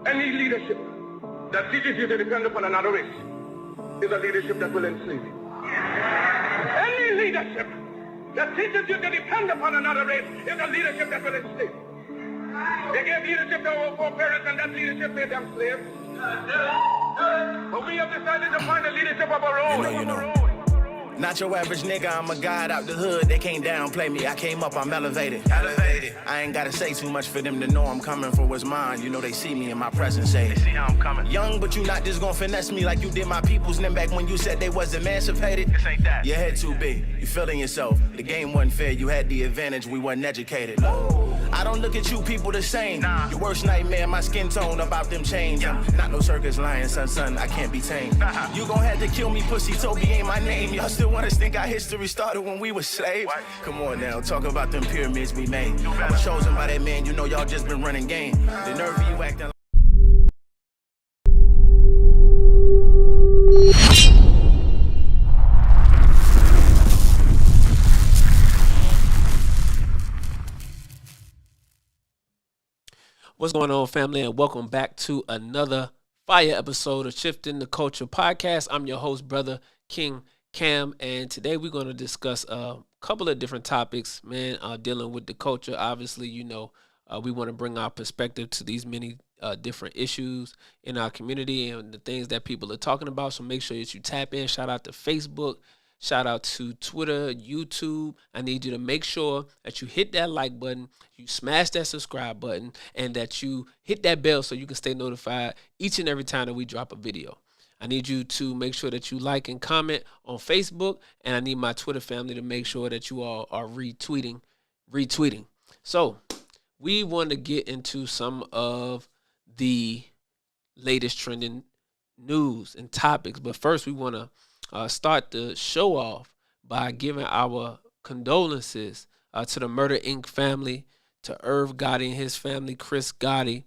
Any leadership that teaches you to depend upon another race is a leadership that will enslave you. Any leadership that teaches you to depend upon another race is a leadership that will enslave you. They gave leadership to our foreparents, and that leadership made them slaves. But we have decided to find a leadership of our own. You know. Not your average nigga, I'm a god out the hood. They can't downplay me, I came up, I'm elevated. I ain't gotta say too much for them to know I'm coming for what's mine. You know they see me in my presence, say they see how I'm coming. Young, but you not just gonna finesse me like you did my peoples. Then back when you said they was emancipated. This ain't that. Your head too big, you feeling yourself. The game wasn't fair, you had the advantage, we wasn't educated. I don't look at you people the same. Nah. Your worst nightmare, my skin tone about them chains. Yeah. Not no circus lion, son, I can't be tamed. You gon' have to kill me, pussy, Toby ain't my name. Y'all still want us think our history started when we were slaves? What? Come on now, talk about them pyramids we made. I was chosen by that man, you know y'all just been running game. The nerve of you acting like... What's going on, family, and welcome back to another fire episode of Shifting the Culture podcast. I'm your host, brother King Cam, and today we're going to discuss a couple of different topics, man, dealing with the culture. Obviously, you know, we want to bring our perspective to these many different issues in our community and the things that people are talking about, so make sure that you tap in. Shout out to Facebook. Shout out to Twitter, YouTube. I need you to make sure that you hit that like button, you smash that subscribe button, and that you hit that bell so you can stay notified each and every time that we drop a video. I need you to make sure that you like and comment on Facebook, and I need my Twitter family to make sure that you all are retweeting. So we want to get into some of the latest trending news and topics, but first we want to start the show off by giving our condolences to the Murder Inc. family, to Irv Gotti and his family, Chris Gotti,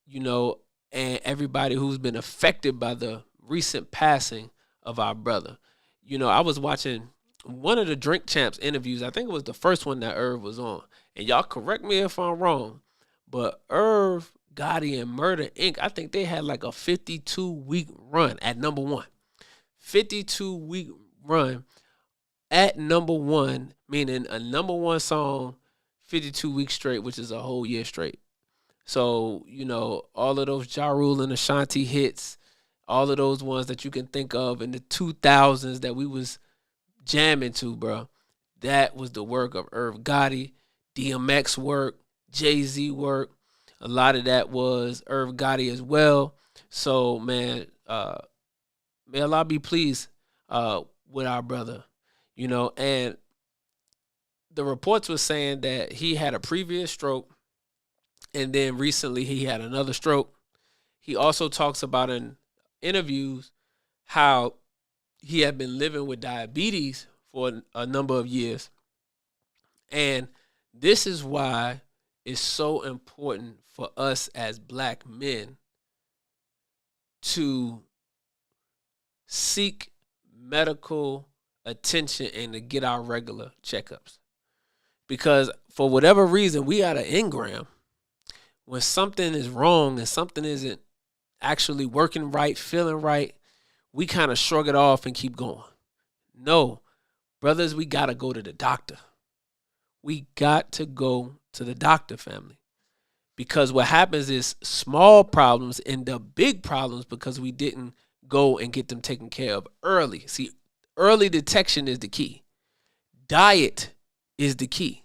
you know, and everybody who's been affected by the recent passing of our brother. You know, I was watching one of the Drink Champs interviews. I think it was the first one that Irv was on. And y'all correct me if I'm wrong, but Irv Gotti and Murder Inc., I think they had like a 52-week run at number one. 52-week run at number one, meaning a number one song 52 weeks straight, which is a whole year straight. So, you know, all of those Ja Rule and Ashanti hits, all of those ones that you can think of in the 2000s that we was jamming to, bro, that was the work of Irv Gotti, DMX work, Jay-Z work. A lot of that was Irv Gotti as well. So, man, may Allah be pleased with our brother, you know. And the reports were saying that he had a previous stroke, and then recently he had another stroke. He also talks about in interviews how he had been living with diabetes for a number of years. And this is why it's so important for us as black men to seek medical attention and to get our regular checkups. Because for whatever reason, we got an engram. When something is wrong and something isn't actually working right, feeling right, we kind of shrug it off and keep going. No, brothers, we got to go to the doctor. We got to go to the doctor, family. Because what happens is small problems end up big problems because we didn't go and get them taken care of early. See, early detection is the key. Diet is the key.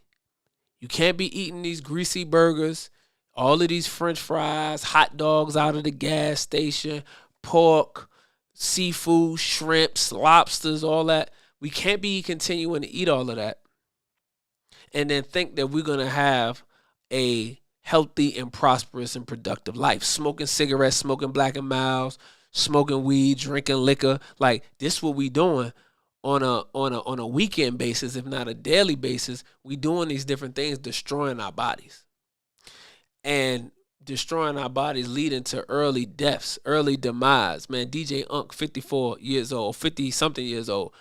You can't be eating these greasy burgers, all of these French fries, hot dogs out of the gas station, pork, seafood, shrimps, lobsters, all that. We can't be continuing to eat all of that and then think that we're going to have a healthy and prosperous and productive life. Smoking cigarettes, smoking Black and Milds, smoking weed, drinking liquor, like this what we doing on a weekend basis, if not a daily basis. We doing these different things, destroying our bodies. And destroying our bodies leading to early deaths, early demise. Man, DJ Unk, 54 years old, 50-something years old.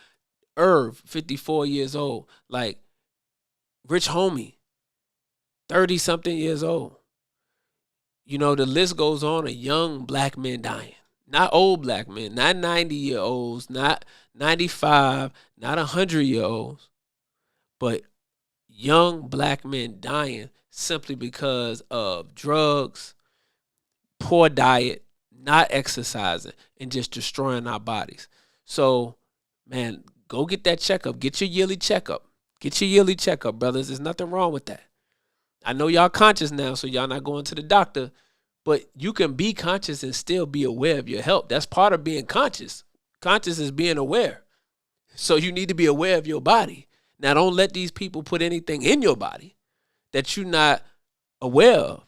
Irv, 54 years old. Like, Rich Homie, 30-something years old. the list goes on of young black men dying. Not old black men, not 90-year-olds, not 95, not 100-year-olds, but young black men dying simply because of drugs, poor diet, not exercising, and just destroying our bodies. So, man, go get that checkup. Get your yearly checkup. Get your yearly checkup, brothers. There's nothing wrong with that. I know y'all conscious now, so y'all not going to the doctor, but you can be conscious and still be aware of your health. That's part of being conscious. Conscious is being aware. So you need to be aware of your body. Now, don't let these people put anything in your body that you're not aware of.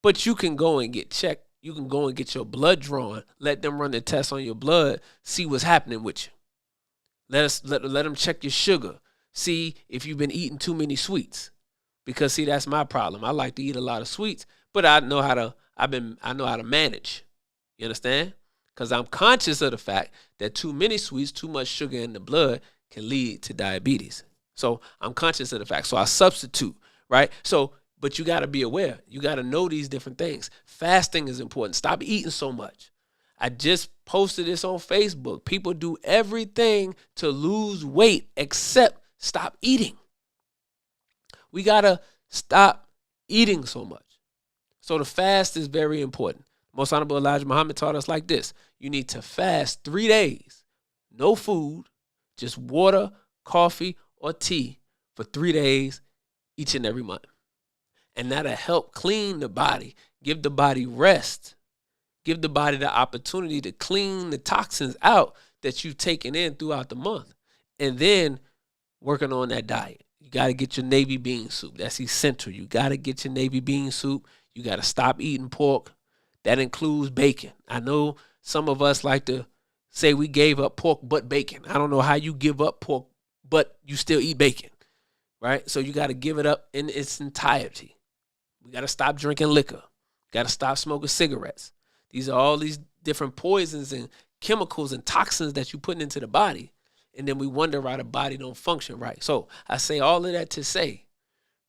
But you can go and get checked. You can go and get your blood drawn. Let them run the test on your blood. See what's happening with you. Let them check your sugar. See if you've been eating too many sweets. Because see, that's my problem. I like to eat a lot of sweets, but I know how to manage. You understand? Because I'm conscious of the fact that too many sweets, too much sugar in the blood can lead to diabetes. So I'm conscious of the fact. So I substitute, right? So, but you got to be aware. You got to know these different things. Fasting is important. Stop eating so much. I just posted this on Facebook. People do everything to lose weight except stop eating. We got to stop eating so much. So the fast is very important. Most Honorable Elijah Muhammad taught us like this. You need to fast 3 days. No food, just water, coffee, or tea for 3 days each and every month. And that'll help clean the body, give the body rest, give the body the opportunity to clean the toxins out that you've taken in throughout the month. And then working on that diet. You got to get your navy bean soup. That's essential. You got to get your navy bean soup. You got to stop eating pork. That includes bacon. I know some of us like to say we gave up pork but bacon. I don't know how you give up pork but you still eat bacon, right? So you got to give it up in its entirety. We got to stop drinking liquor. Got to stop smoking cigarettes. These are all these different poisons and chemicals and toxins that you're putting into the body. And then we wonder why the body don't function right. So I say all of that to say,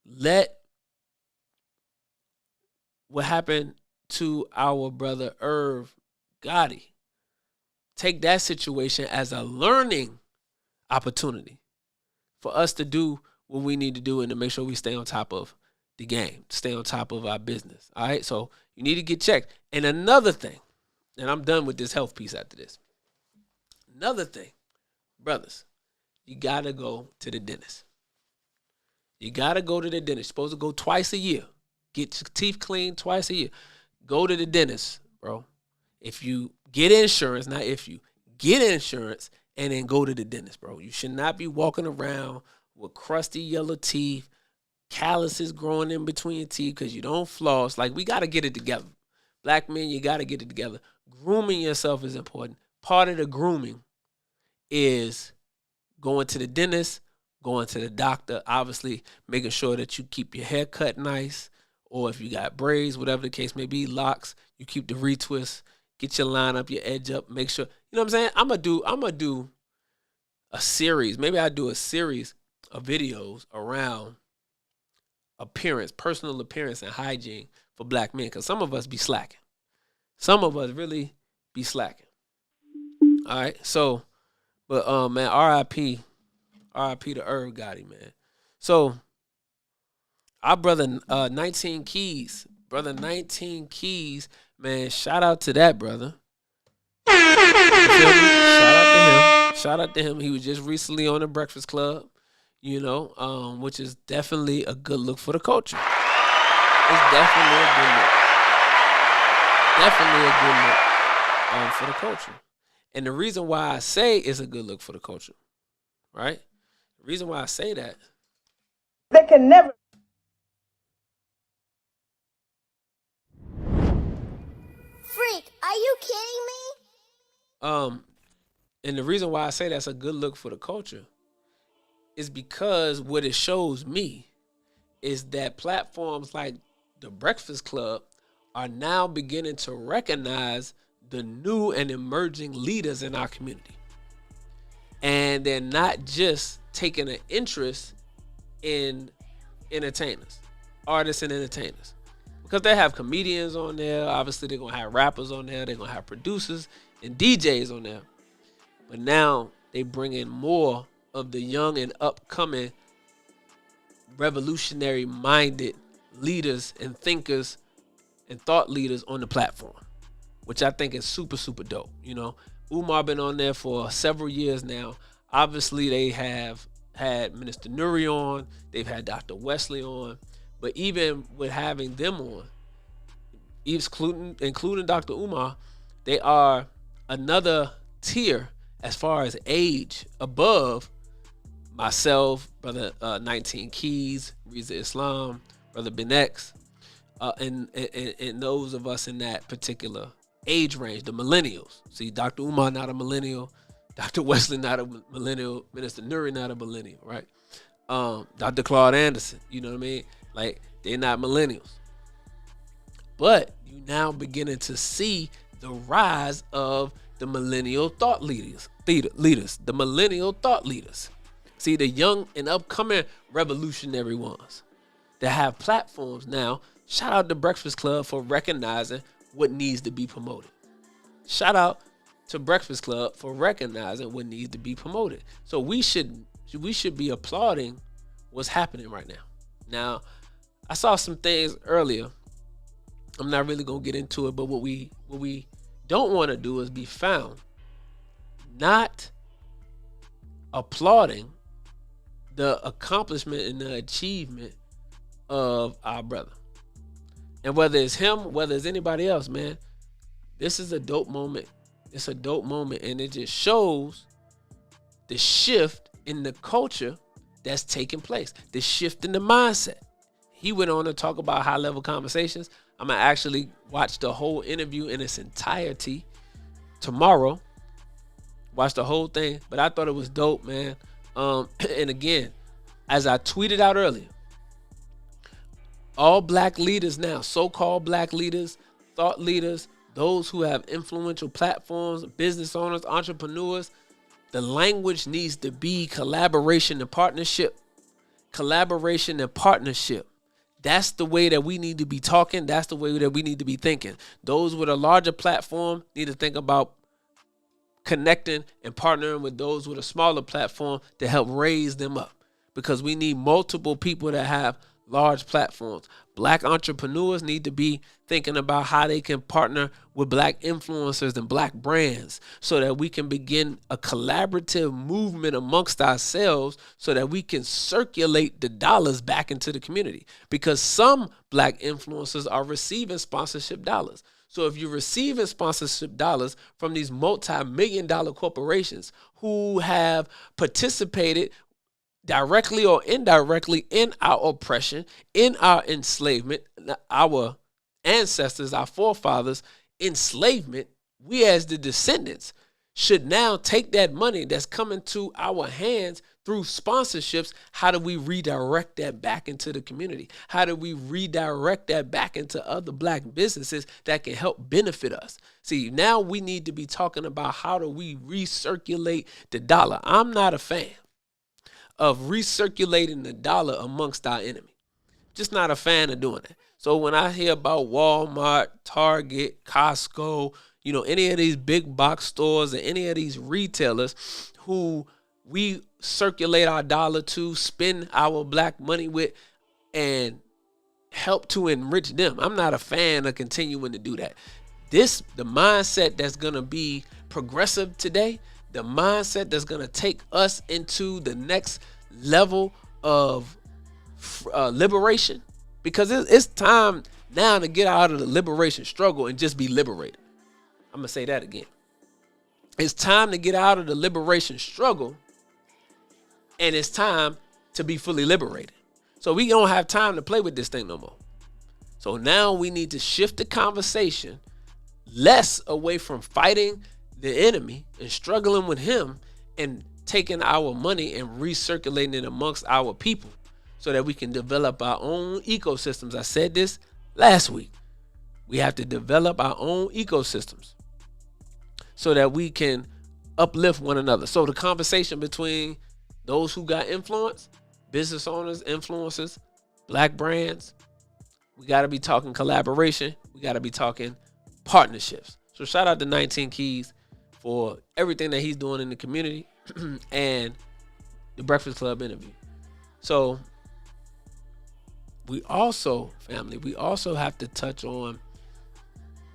let what happened to our brother Irv Gotti, take that situation as a learning opportunity for us to do what we need to do and to make sure we stay on top of the game, stay on top of our business. All right. So you need to get checked. And another thing, and I'm done with this health piece after this. Another thing, brothers, you got to go to the dentist. You got to go to the dentist. You're supposed to go twice a year. Get your teeth cleaned twice a year. Go to the dentist, bro. If you get insurance, not if you get insurance, and then go to the dentist, bro. You should not be walking around with crusty yellow teeth, calluses growing in between your teeth because you don't floss. Like, we got to get it together. Black men, you got to get it together. Grooming yourself is important. Part of the grooming is going to the dentist, going to the doctor, obviously making sure that you keep your hair cut nice, or if you got braids, whatever the case may be, locks, you keep the retwist, get your line up, your edge up, make sure, you know what I'm saying? I'm gonna do a series. Maybe I'll do a series of videos around appearance, personal appearance and hygiene for black men, because some of us be slacking. Some of us really be slacking. All right, so, but man, R.I.P. to Irv Gotti, man. So, our brother 19 Keys, man, shout out to that brother. You feel me? Shout out to him. He was just recently on the Breakfast Club, you know, which is definitely a good look for the culture. It's definitely a good look. Definitely a good look for the culture. And the reason why I say it's a good look for the culture, right? The reason why I say that. They can never. Freak, are you kidding me? And the reason why I say that's a good look for the culture is because what it shows me is that platforms like the Breakfast Club are now beginning to recognize the new and emerging leaders in our community. And they're not just taking an interest in entertainers, artists and entertainers. Because they have comedians on there. Obviously, they're going to have rappers on there. They're going to have producers and DJs on there. But now they bring in more of the young and upcoming revolutionary-minded leaders and thinkers and thought leaders on the platform, which I think is super, super dope. You know, Umar been on there for several years now. Obviously, they have had Minister Nuri on. They've had Dr. Wesley on. But even with having them on, including Dr. Umar, they are another tier as far as age above myself, Brother 19 Keys, Riza Islam, Brother Ben X, and those of us in that particular age range, the millennials. See, Dr. Umar not a millennial, Dr. Wesley not a millennial, Minister Nuri not a millennial, right? Dr. Claude Anderson, you know what I mean? Like, they're not millennials. But you now beginning to see the rise of the millennial thought leaders, the millennial thought leaders. See, the young and upcoming revolutionary ones that have platforms now. Shout out to Breakfast Club for recognizing what needs to be promoted. Shout out to Breakfast Club for recognizing what needs to be promoted. So we should be applauding what's happening right now. Now, I saw some things earlier. I'm not really gonna get into it, but what we don't want to do is be found not applauding the accomplishment and the achievement of our brother. And whether it's him, whether it's anybody else, man, this is a dope moment. It's a dope moment, and it just shows the shift in the culture that's taking place, the shift in the mindset. He went on to talk about high-level conversations. I'm going to actually watch the whole interview in its entirety tomorrow. Watch the whole thing. But I thought it was dope, man. And again, as I tweeted out earlier, all black leaders now, so-called black leaders, thought leaders, those who have influential platforms, business owners, entrepreneurs, the language needs to be collaboration and partnership. Collaboration and partnership. That's the way that we need to be talking. That's the way that we need to be thinking. Those with a larger platform need to think about connecting and partnering with those with a smaller platform to help raise them up, because we need multiple people that have large platforms. Black entrepreneurs need to be thinking about how they can partner with black influencers and black brands so that we can begin a collaborative movement amongst ourselves so that we can circulate the dollars back into the community, because some black influencers are receiving sponsorship dollars. So if you're receiving sponsorship dollars from these multi-million-dollar corporations who have participated directly or indirectly in our oppression, in our enslavement, our ancestors, our forefathers' enslavement, we as the descendants should now take that money that's coming to our hands through sponsorships. How do we redirect that back into the community? How do we redirect that back into other black businesses that can help benefit us? See, now we need to be talking about how do we recirculate the dollar. I'm not a fan of recirculating the dollar amongst our enemy. Just not a fan of doing that. So when I hear about Walmart, Target, Costco, any of these big box stores or any of these retailers who we circulate our dollar to, spend our black money with, and help to enrich them, I'm not a fan of continuing to do that. The mindset that's going to be progressive today, the mindset that's going to take us into the next level of liberation, because it's time now to get out of the liberation struggle and just be liberated. I'm going to say that again. It's time to get out of the liberation struggle, and it's time to be fully liberated. So we don't have time to play with this thing no more. So now we need to shift the conversation less away from fighting the enemy and struggling with him, and taking our money and recirculating it amongst our people so that we can develop our own ecosystems. I said this last week. We have to develop our own ecosystems so that we can uplift one another. So the conversation between those who got influence, business owners, influencers, black brands, We got to be talking collaboration. We got to be talking partnerships. So shout out to 19 Keys for everything that he's doing in the community and the Breakfast Club interview. So we also have to touch on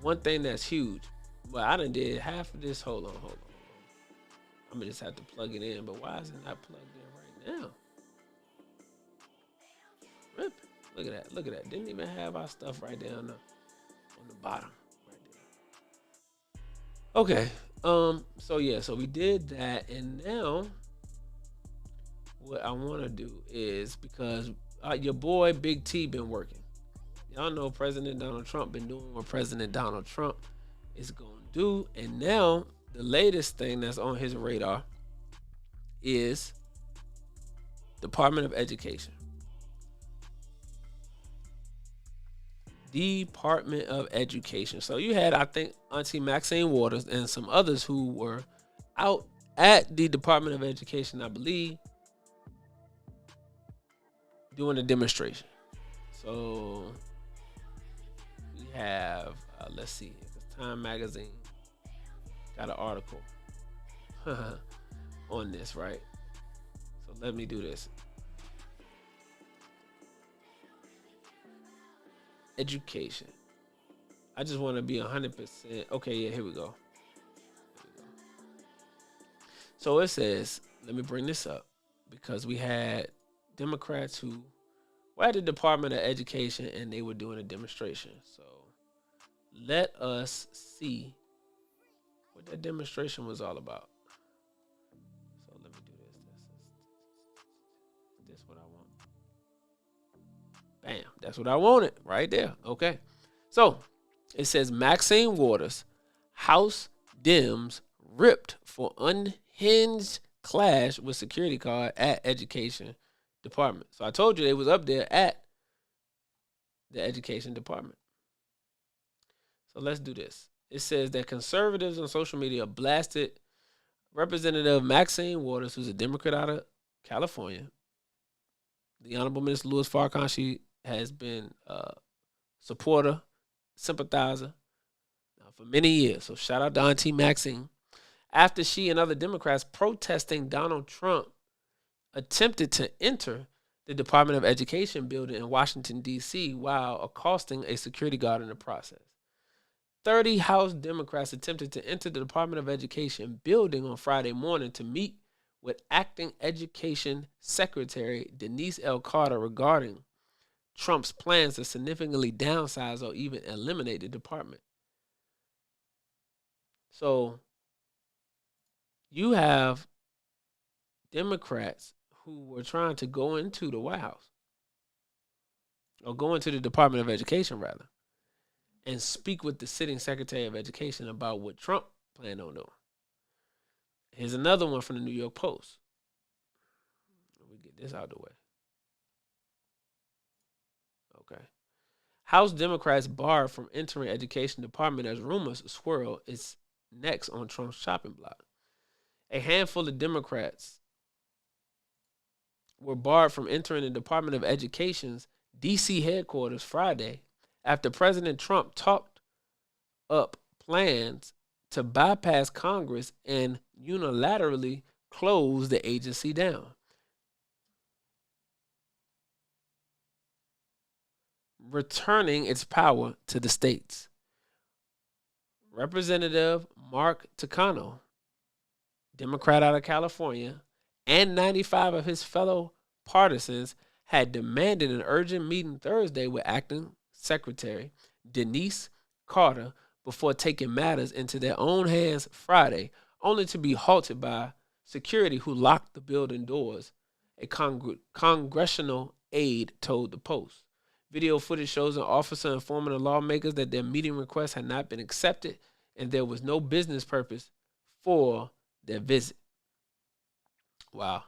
one thing that's huge. Well, I done did half of this. Hold on. I'm gonna just have to plug it in. But why is it not plugged in right now? Rip. Look at that. Didn't even have our stuff right there on the bottom. Right there. Okay. So we did that, and now what I want to do is, because your boy Big T been working. Y'all know President Donald Trump been doing what President Donald Trump is gonna do, and now the latest thing that's on his radar is Department of Education. Department of Education. So you had, I think, Auntie Maxine Waters and some others who were out at the Department of Education, I believe, doing a demonstration. So we have, let's see, it's Time Magazine got an article on this, right? So let me do this. Education. I just want to be 100%. Okay, yeah, here we go. So it says, let me bring this up, because we had Democrats who were at the Department of Education and they were doing a demonstration. So let us see what that demonstration was all about. So let me do this. This what I want. Bam, that's what I wanted right there. Okay. So it says Maxine Waters, House Dems ripped for unhinged clash with security guard at Education Department. So I told you they was up there at the Education Department. So let's do this. It says that conservatives on social media blasted Representative Maxine Waters, who's a Democrat out of California. The Honorable Minister Louis Farrakhan, she has been a supporter, sympathizer for many years. So shout out to Auntie Maxine. After she and other Democrats protesting Donald Trump attempted to enter the Department of Education building in Washington, D.C., while accosting a security guard in the process. 30 House Democrats attempted to enter the Department of Education building on Friday morning to meet with Acting Education Secretary Denise L. Carter regarding Trump's plans to significantly downsize or even eliminate the department. So you have Democrats who were trying to go into the White House, or go into the Department of Education, rather, and speak with the sitting Secretary of Education about what Trump planned on doing. Here's another one from the New York Post. Let me get this out of the way. Okay. House Democrats barred from entering Education Department as rumors swirl its next on Trump's chopping block. A handful of Democrats were barred from entering the Department of Education's D.C. headquarters Friday after President Trump talked up plans to bypass Congress and unilaterally close the agency down. Returning its power to the states. Representative Mark Takano, Democrat out of California, and 95 of his fellow partisans had demanded an urgent meeting Thursday with Acting Secretary Denise Carter before taking matters into their own hands Friday, only to be halted by security who locked the building doors, a congressional aide told the Post. Video footage shows an officer informing the lawmakers that their meeting request had not been accepted and there was no business purpose for their visit. Wow.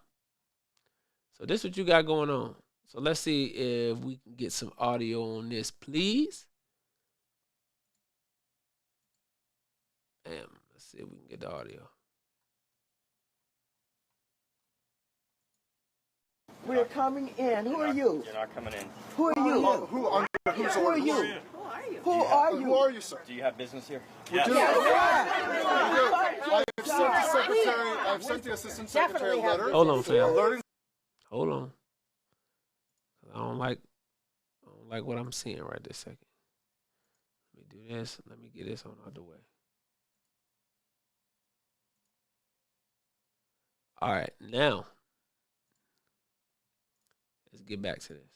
So this is what you got going on. So let's see if we can get some audio on this, please. Let's see if we can get the audio. We're coming in. Who are you? You're not coming in. Who are you? Who are you? Who are you? Who are you, sir? Do you have business here? We do. I've sent the assistant secretary a letter. Hold on, fam. Alerting. Hold on. I don't like what I'm seeing right this second. Let me do this. Let me get this on out the way. All right, now let's get back to this.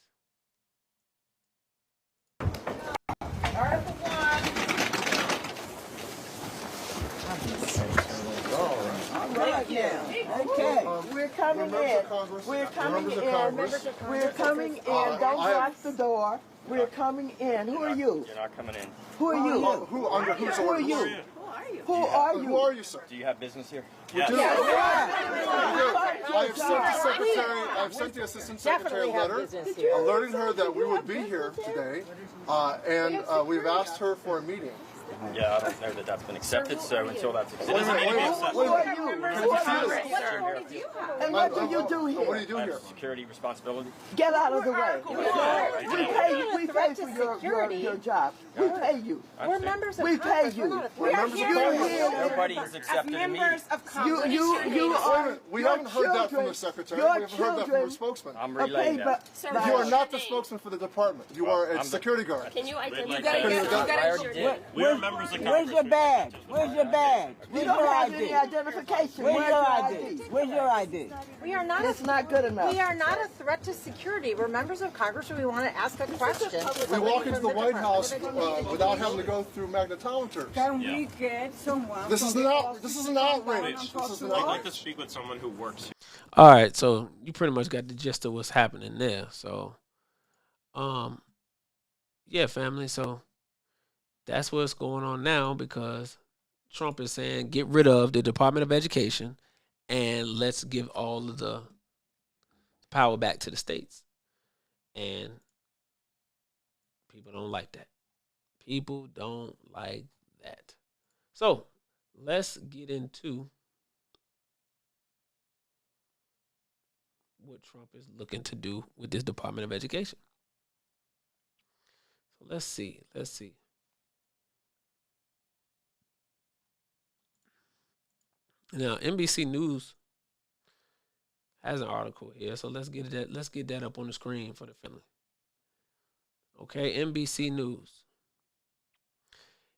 Right now. Okay. We're coming in. We're coming in. We're coming in. Don't lock the door. We're coming in. Who are you? You're not coming in. Who are you? Who under whose Who are orders? you? Who are Who you? are you, sir? Do you have business here? We do. I've sent the assistant secretary a letter alerting her that we would be here today, and we've asked her for a meeting. Yeah, I don't know that that's been accepted, so until that's accepted. Who are you? And what do you do here? What do you do here? Security responsibility. Get out of the way. We pay for your job. We pay you. We're members of We pay you. Nobody has accepted a meeting. You are. We haven't heard that from the secretary. We haven't heard that from her spokesman. I'm relaying that. You are not the spokesman for the department. You are a security guard. Can you identify? We're members of Where's your badge? Where's your badge? We Where's don't your have any ID? identification. Where's your ID? Where's your ID? We are not. It's not good enough. We are not a threat to security. We're members of Congress, and we want to ask a question. We walk into the White House without having to go through magnetometers. Can we get someone? This is an outrage. This is an outrage. I'd like to speak with someone who works here. All right, so you pretty much got the gist of what's happening there. So, yeah, family. So that's what's going on now because Trump is saying get rid of the Department of Education and let's give all of the power back to the states. And people don't like that. People don't like that. So let's get into what Trump is looking to do with this Department of Education. So let's see. Now, NBC News has an article here, so let's get that up on the screen for the family. Okay, NBC News.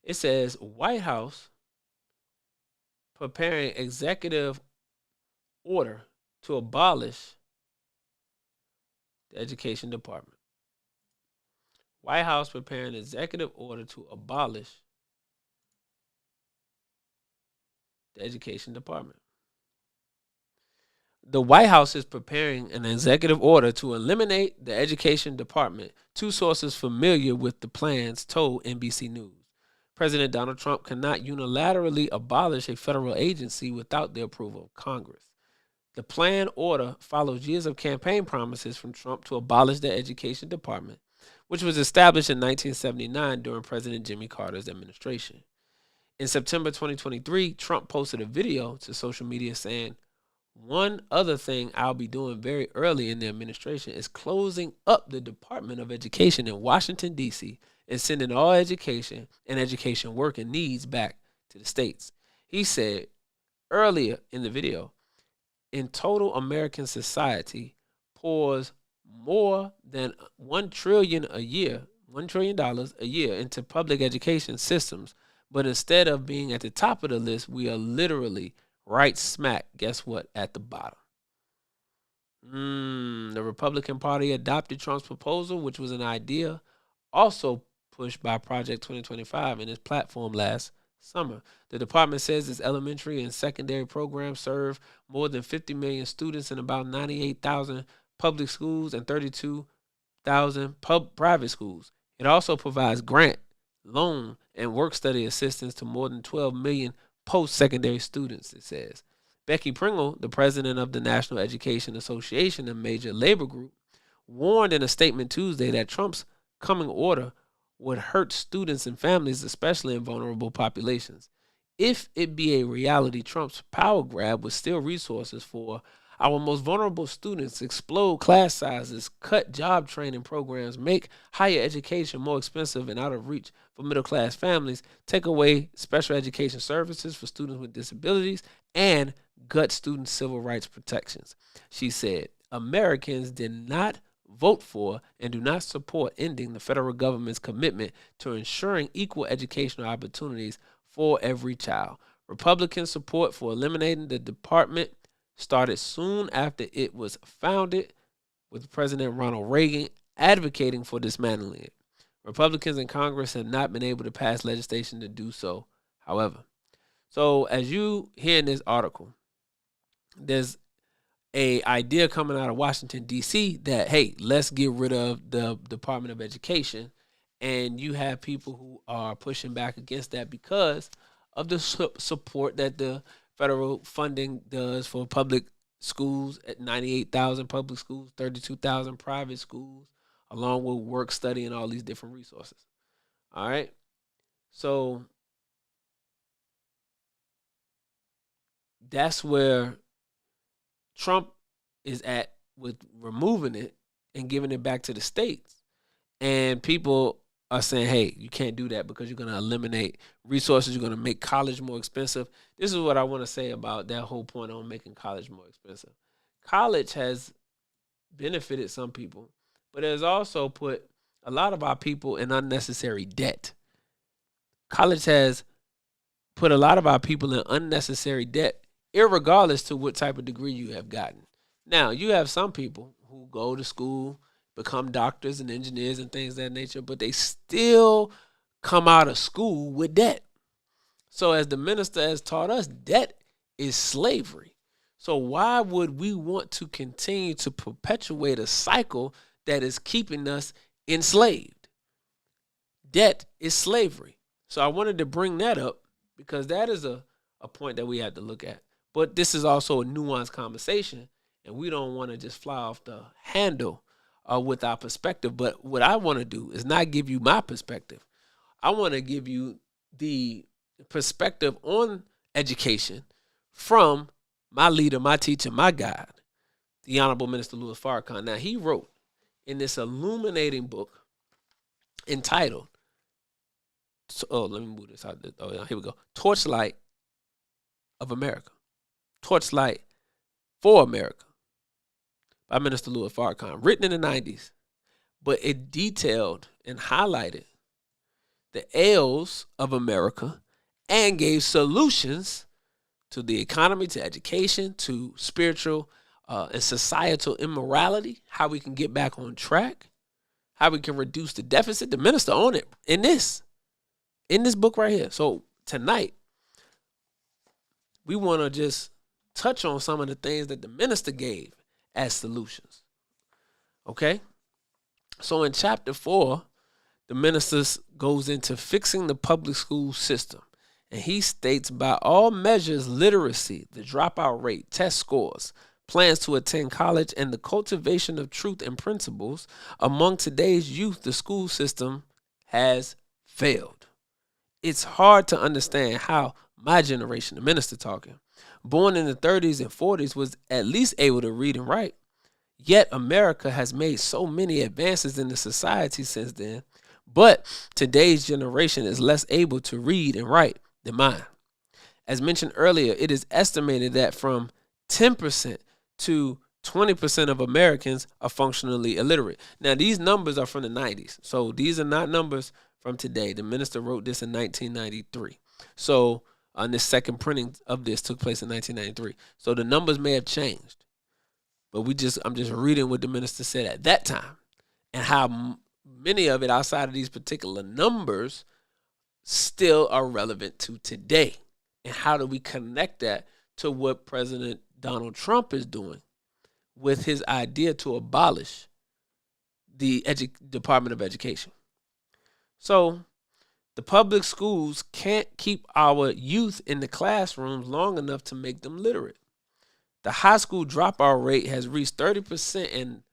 It says White House preparing executive order to abolish the Education Department. White House preparing executive order to abolish the Education Department. The White House is preparing an executive order to eliminate the Education Department, two sources familiar with the plans told NBC News. President Donald Trump cannot unilaterally abolish a federal agency without the approval of Congress. The planned order follows years of campaign promises from Trump to abolish the Education Department, which was established in 1979 during President Jimmy Carter's administration. In September 2023, Trump posted a video to social media saying, "One other thing I'll be doing very early in the administration is closing up the Department of Education in Washington, D.C., and sending all education and education work and needs back to the states." He said earlier in the video, in total, American society pours more than $1 trillion a year into public education systems, but instead of being at the top of the list, we are literally right smack, guess what, at the bottom. The Republican Party adopted Trump's proposal, which was an idea also pushed by Project 2025 in its platform last summer. The department says its elementary and secondary programs serve more than 50 million students in about 98,000 public schools and 32,000 private schools. It also provides grant, loan, and work-study assistance to more than 12 million post-secondary students, it says. Becky Pringle, the president of the National Education Association, a major labor group, warned in a statement Tuesday that Trump's coming order would hurt students and families, especially in vulnerable populations. If it be a reality, Trump's power grab would steal resources for Our most vulnerable students explode class sizes, cut job training programs, make higher education more expensive and out of reach for middle-class families, take away special education services for students with disabilities, and gut student civil rights protections. She said, Americans did not vote for and do not support ending the federal government's commitment to ensuring equal educational opportunities for every child. Republican support for eliminating the department started soon after it was founded, with President Ronald Reagan advocating for dismantling it. Republicans in Congress have not been able to pass legislation to do so, however. So as you hear in this article, there's a idea coming out of Washington, D.C. that, hey, let's get rid of the Department of Education. And you have people who are pushing back against that because of the support that the federal funding does for public schools at 98,000 public schools, 32,000 private schools, along with work study and all these different resources. All right. So that's where Trump is at with removing it and giving it back to the states. And people are saying, hey, you can't do that because you're going to eliminate resources. You're going to make college more expensive. This is what I want to say about that whole point on making college more expensive. College has benefited some people, but it has also put a lot of our people in unnecessary debt. College has put a lot of our people in unnecessary debt, irregardless to what type of degree you have gotten. Now, you have some people who go to school, become doctors and engineers and things of that nature, but they still come out of school with debt. So as the minister has taught us, debt is slavery. So why would we want to continue to perpetuate a cycle that is keeping us enslaved? Debt is slavery. So I wanted to bring that up because that is a point that we have to look at. But this is also a nuanced conversation, and we don't want to just fly off the handle with our perspective. But what I want to do is not give you my perspective. I want to give you the perspective on education from my leader, my teacher, my guide, the Honorable Minister Louis Farrakhan. Now, he wrote in this illuminating book entitled, let me move this out. Here we go. Torchlight of America. Torchlight for America by Minister Louis Farrakhan, written in the 90s, but it detailed and highlighted the ills of America and gave solutions to the economy, to education, to spiritual and societal immorality, how we can get back on track, how we can reduce the deficit. The minister owned it in this book right here. So tonight, we want to just touch on some of the things that the minister gave as solutions. Okay? So in chapter 4, the minister goes into fixing the public school system. And he states, by all measures, literacy, the dropout rate, test scores, plans to attend college, and the cultivation of truth and principles among today's youth, the school system has failed. It's hard to understand how my generation, the minister talking, born in the 30s and 40s, was at least able to read and write. Yet America has made so many advances in the society since then, but today's generation is less able to read and write than mine. As mentioned earlier, it is estimated that from 10% to 20% of Americans are functionally illiterate. Now, these numbers are from the 90s, so these are not numbers from today. The minister wrote this in 1993. So, on this second printing of this took place in 1993. So the numbers may have changed, but I'm just reading what the minister said at that time and how many of it outside of these particular numbers still are relevant to today. And how do we connect that to what President Donald Trump is doing with his idea to abolish the Department of Education? So the public schools can't keep our youth in the classrooms long enough to make them literate. The high school dropout rate has reached 30%, and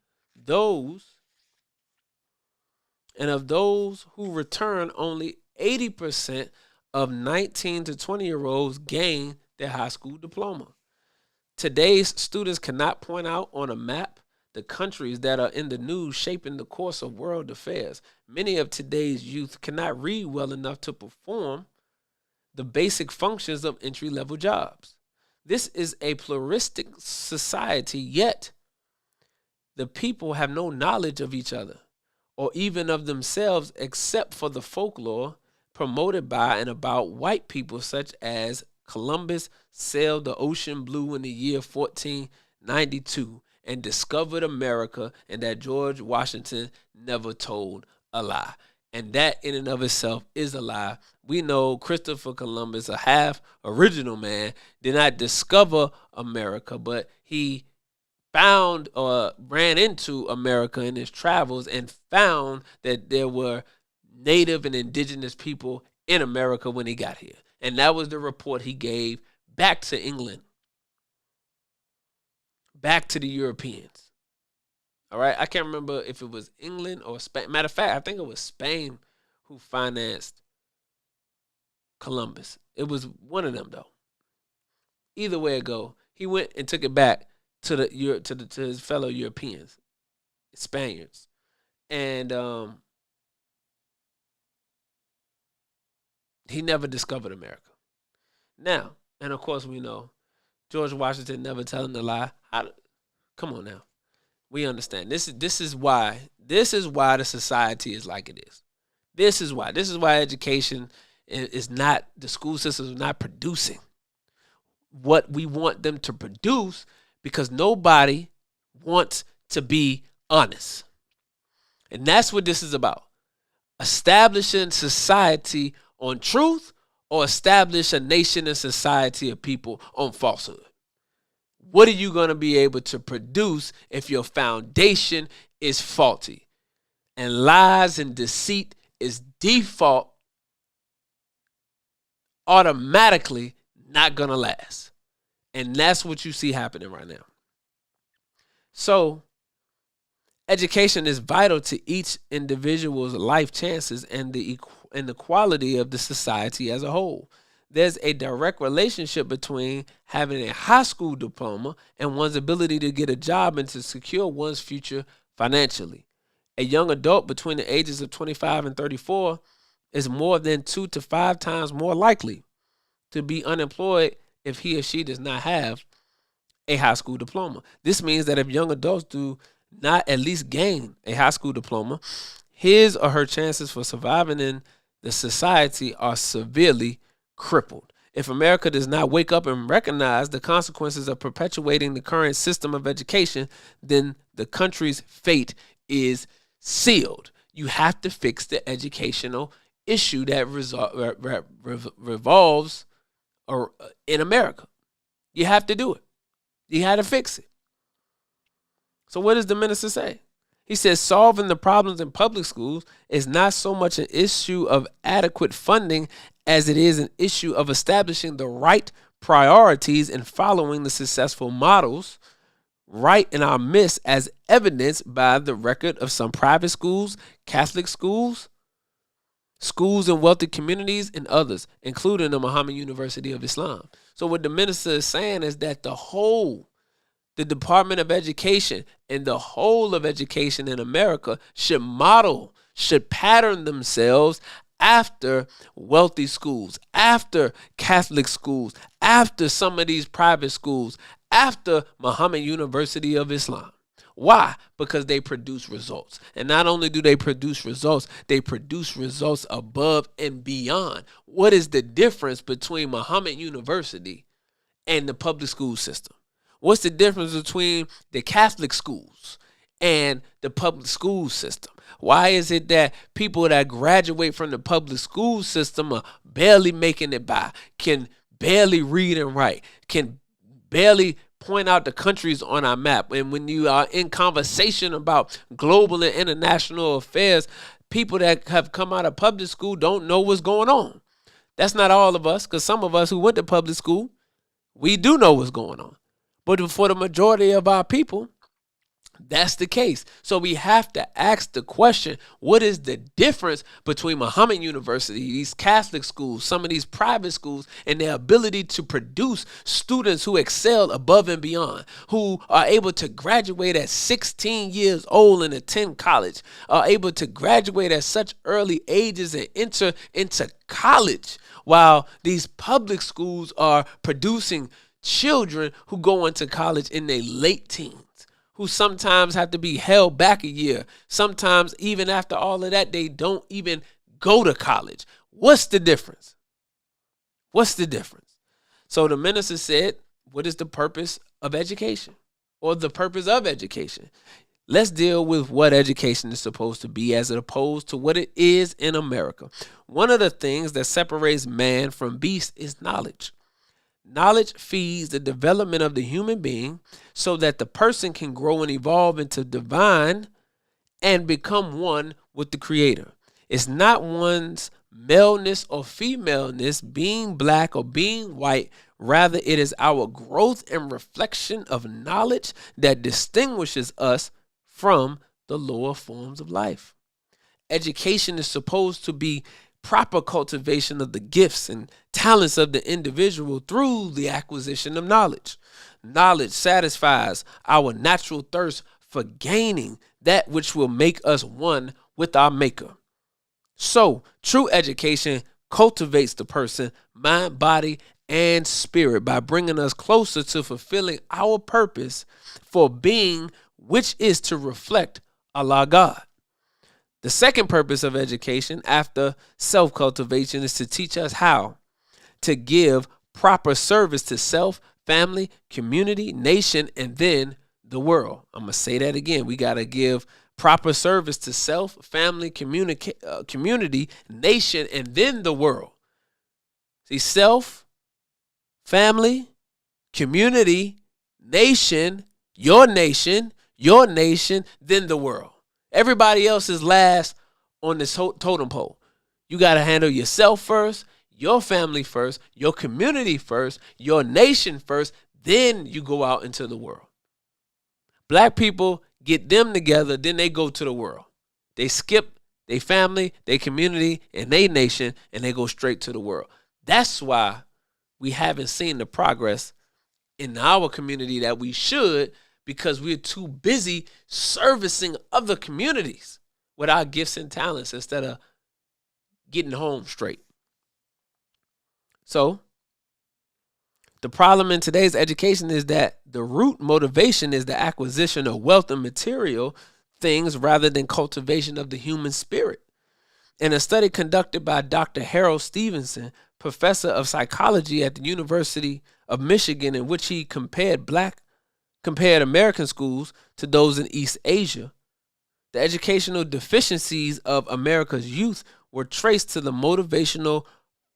of those who return, only 80% of 19 to 20-year-olds gain their high school diploma. Today's students cannot point out on a map the countries that are in the news shaping the course of world affairs. Many of today's youth cannot read well enough to perform the basic functions of entry-level jobs. This is a pluralistic society, yet the people have no knowledge of each other or even of themselves except for the folklore promoted by and about white people, such as Columbus sailed the ocean blue in the year 1492 and discovered America, and that George Washington never told a lie. And that in and of itself is a lie. We know Christopher Columbus, a half original man, did not discover America, but he found or ran into America in his travels and found that there were native and indigenous people in America when he got here. And that was the report he gave back to England, back to the Europeans. All right, I can't remember if it was England or Spain. Matter of fact, I think it was Spain who financed Columbus. It was one of them, though. Either way it go, he went and took it back to his fellow Europeans, Spaniards, and he never discovered America. Now, and of course we know George Washington never telling a lie. Come on now. We understand. This is why the society is like it is. This is why education is not, the school system is not producing what we want them to produce, because nobody wants to be honest. And that's what this is about. Establishing society on truth, or establish a nation and society of people on falsehood. What are you going to be able to produce if your foundation is faulty? And lies and deceit is default, automatically not going to last. And that's what you see happening right now. So, education is vital to each individual's life chances and the quality of the society as a whole. There's a direct relationship between having a high school diploma and one's ability to get a job and to secure one's future financially. A young adult between the ages of 25 and 34 is more than 2 to 5 times more likely to be unemployed if he or she does not have a high school diploma. This means that if young adults do not at least gain a high school diploma, his or her chances for surviving in the society are severely crippled. If America does not wake up and recognize the consequences of perpetuating the current system of education, then the country's fate is sealed. You have to fix the educational issue that revolves in America. You have to do it. You have to fix it. So what does the minister say? He says solving the problems in public schools is not so much an issue of adequate funding as it is an issue of establishing the right priorities and following the successful models right in our midst, as evidenced by the record of some private schools, Catholic schools, schools in wealthy communities, and others, including the Muhammad University of Islam. So what the minister is saying is that the Department of Education and the whole of education in America should pattern themselves after wealthy schools, after Catholic schools, after some of these private schools, after Muhammad University of Islam. Why? Because they produce results. And not only do they produce results above and beyond. What is the difference between Muhammad University and the public school system? What's the difference between the Catholic schools and the public school system? Why is it that people that graduate from the public school system are barely making it by, can barely read and write, can barely point out the countries on our map? And when you are in conversation about global and international affairs, people that have come out of public school don't know what's going on. That's not all of us, because some of us who went to public school, we do know what's going on. But for the majority of our people, that's the case. So we have to ask the question, what is the difference between Muhammad University, these Catholic schools, some of these private schools, and their ability to produce students who excel above and beyond, who are able to graduate at 16 years old and attend college, are able to graduate at such early ages and enter into college, while these public schools are producing children who go into college in their late teens, who sometimes have to be held back a year. Sometimes even after all of that, they don't even go to college. What's the difference? What's the difference? So the minister said, what is the purpose of education, or the purpose of education? Let's deal with what education is supposed to be as opposed to what it is in America. One of the things that separates man from beast is knowledge. Knowledge feeds the development of the human being so that the person can grow and evolve into divine and become one with the Creator. It's not one's maleness or femaleness, being black or being white. Rather, it is our growth and reflection of knowledge that distinguishes us from the lower forms of life. Education is supposed to be proper cultivation of the gifts and talents of the individual through the acquisition of knowledge. Knowledge satisfies our natural thirst for gaining that which will make us one with our Maker. So, true education cultivates the person, mind, body, and spirit by bringing us closer to fulfilling our purpose for being, which is to reflect Allah God. The second purpose of education after self-cultivation is to teach us how to give proper service to self, family, community, nation, and then the world. I'm going to say that again. We got to give proper service to self, family, community, nation, and then the world. See, self, family, community, nation, then the world. Everybody else is last on this totem pole. You got to handle yourself first, your family first, your community first, your nation first, then you go out into the world. Black people get them together, then they go to the world. They skip their family, their community, and their nation, and they go straight to the world. That's why we haven't seen the progress in our community that we should, because we're too busy servicing other communities with our gifts and talents instead of getting home straight. So, the problem in today's education is that the root motivation is the acquisition of wealth and material things rather than cultivation of the human spirit. In a study conducted by Dr. Harold Stevenson, professor of psychology at the University of Michigan, in which he compared American schools to those in East Asia, the educational deficiencies of America's youth were traced to the motivational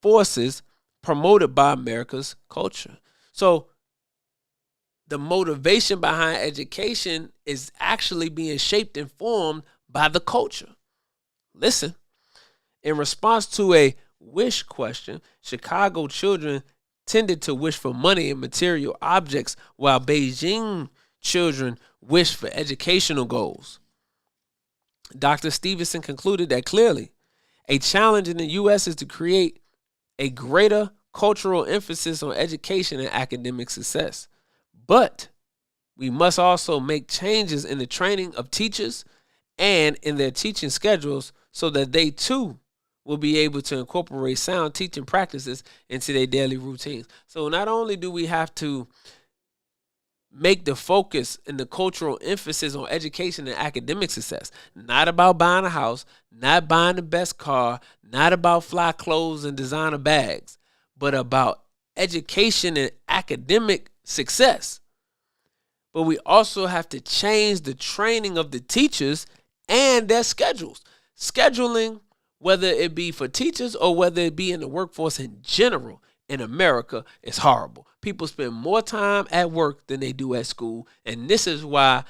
forces promoted by America's culture. So the motivation behind education is actually being shaped and formed by the culture. Listen, in response to a wish question, Chicago children tended to wish for money and material objects, while Beijing children wish for educational goals. Dr. Stevenson concluded that clearly a challenge in the U.S. is to create a greater cultural emphasis on education and academic success. But we must also make changes in the training of teachers and in their teaching schedules so that they too will be able to incorporate sound teaching practices into their daily routines. So not only do we have to make the focus and the cultural emphasis on education and academic success, not about buying a house, not buying the best car, not about fly clothes and designer bags, but about education and academic success. But we also have to change the training of the teachers and their schedules. Scheduling, whether it be for teachers or whether it be in the workforce in general, in America, is horrible. People spend more time at work than they do at school, and this is why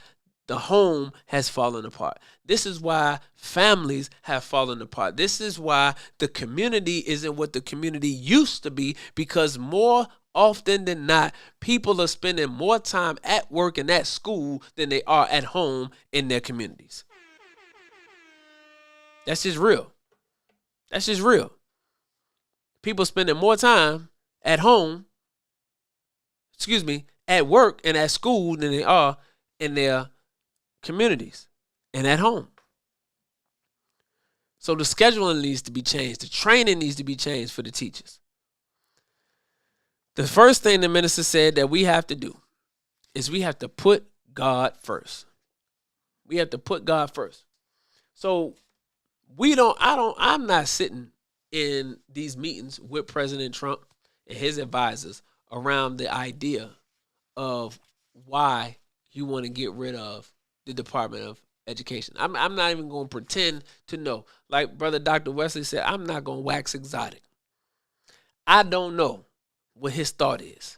the home has fallen apart. This is why families have fallen apart. This is why the community isn't what the community used to be, because more often than not, people are spending more time at work and at school than they are at home in their communities. That's just real. That's just real. People spending more time at home, at work and at school than they are in their communities and at home. So the scheduling needs to be changed. The training needs to be changed for the teachers. The first thing the minister said that we have to do is we have to put God first. We have to put God first. So I'm not sitting in these meetings with President Trump and his advisors around the idea of why you want to get rid of the Department of Education. I'm not even going to pretend to know. Like Brother Dr. Wesley said, I'm not going to wax exotic. I don't know what his thought is.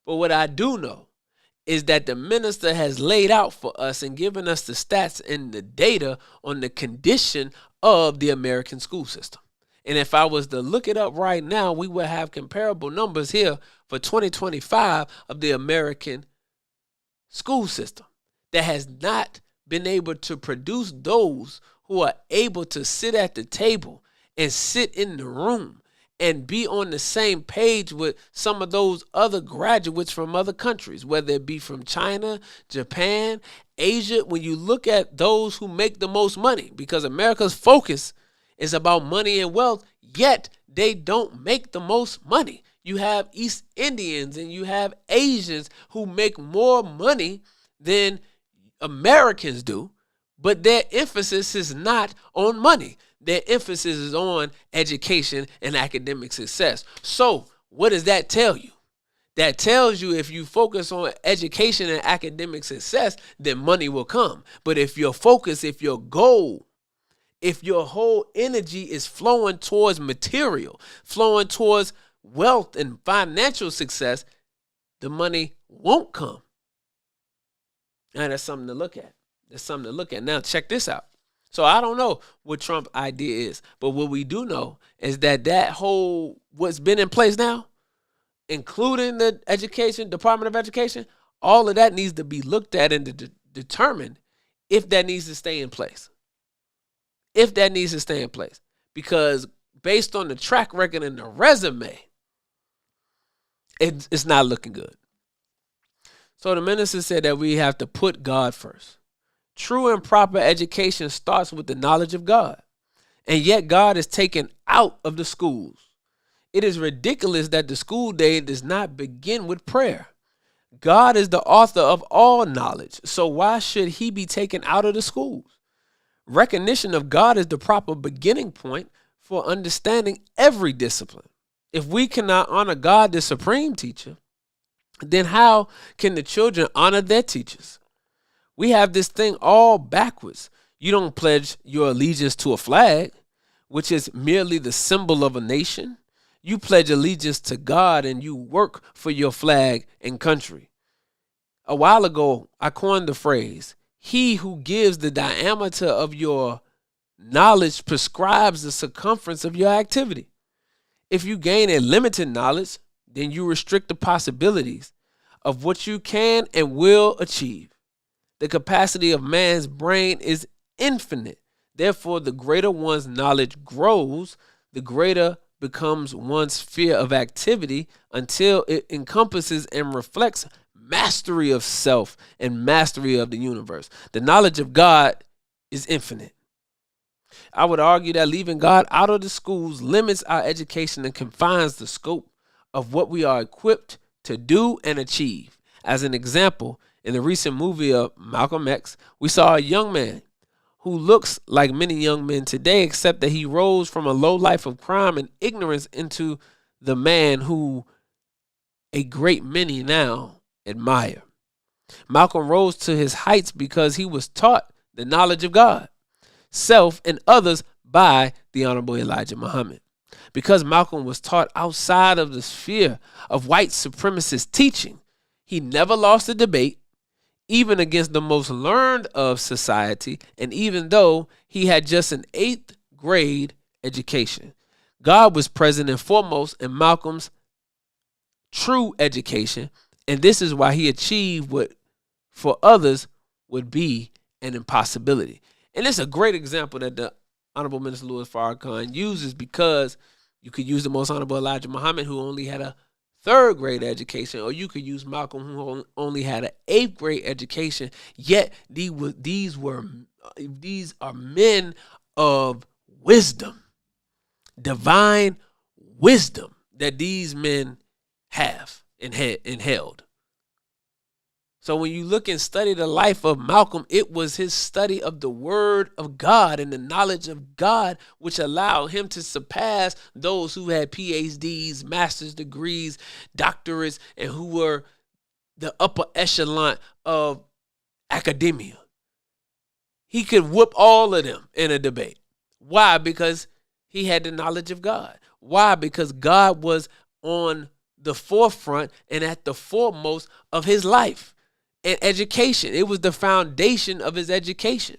But what I do know is that the minister has laid out for us and given us the stats and the data on the condition of the American school system. And if I was to look it up right now, we would have comparable numbers here for 2025 of the American school system that has not been able to produce those who are able to sit at the table and sit in the room and be on the same page with some of those other graduates from other countries, whether it be from China, Japan, Asia. When you look at those who make the most money, because America's focus is about money and wealth, yet they don't make the most money. You have East Indians and you have Asians who make more money than Americans do, but their emphasis is not on money. Their emphasis is on education and academic success. So what does that tell you? That tells you if you focus on education and academic success, then money will come. But if your focus, if your goal, if your whole energy is flowing towards material, flowing towards wealth and financial success, the money won't come. And that's something to look at. That's something to look at. Now, check this out. So I don't know what Trump's idea is, but what we do know is that whole, what's been in place now, including the Department of Education, all of that needs to be looked at and determined if that needs to stay in place. If that needs to stay in place. Because based on the track record and the resume, it's not looking good. So the minister said that we have to put God first. True and proper education starts with the knowledge of God. And yet God is taken out of the schools. It is ridiculous that the school day does not begin with prayer. God is the author of all knowledge. So why should he be taken out of the schools? Recognition of God is the proper beginning point for understanding every discipline. If we cannot honor God, the supreme teacher, then how can the children honor their teachers? We have this thing all backwards. You don't pledge your allegiance to a flag, which is merely the symbol of a nation. You pledge allegiance to God and you work for your flag and country. A while ago, I coined the phrase, he who gives the diameter of your knowledge prescribes the circumference of your activity. If you gain a limited knowledge, then you restrict the possibilities of what you can and will achieve. The capacity of man's brain is infinite. Therefore, the greater one's knowledge grows, the greater becomes one's sphere of activity until it encompasses and reflects mastery of self and mastery of the universe. The knowledge of God is infinite. I would argue that leaving God out of the schools limits our education and confines the scope of what we are equipped to do and achieve. As an example, in the recent movie of Malcolm X, we saw a young man who looks like many young men today, except that he rose from a low life of crime and ignorance into the man who a great many now admire. Malcolm rose to his heights because he was taught the knowledge of God, self, and others by the Honorable Elijah Muhammad. Because Malcolm was taught outside of the sphere of white supremacist teaching, he never lost a debate, even against the most learned of society, and even though he had just an 8th grade education. God was present and foremost in Malcolm's true education, and this is why he achieved what for others would be an impossibility. And it's a great example that the Honorable Minister Louis Farrakhan uses, because you could use the Most Honorable Elijah Muhammad, who only had a 3rd grade education, or you could use Malcolm, who only had an 8th grade education. Yet these are men of wisdom, divine wisdom that these men have and held. So when you look and study the life of Malcolm, it was his study of the word of God and the knowledge of God which allowed him to surpass those who had PhDs, master's degrees, doctorates, and who were the upper echelon of academia. He could whoop all of them in a debate. Why? Because he had the knowledge of God. Why? Because God was on the forefront and at the foremost of his life and education. It was the foundation of his education.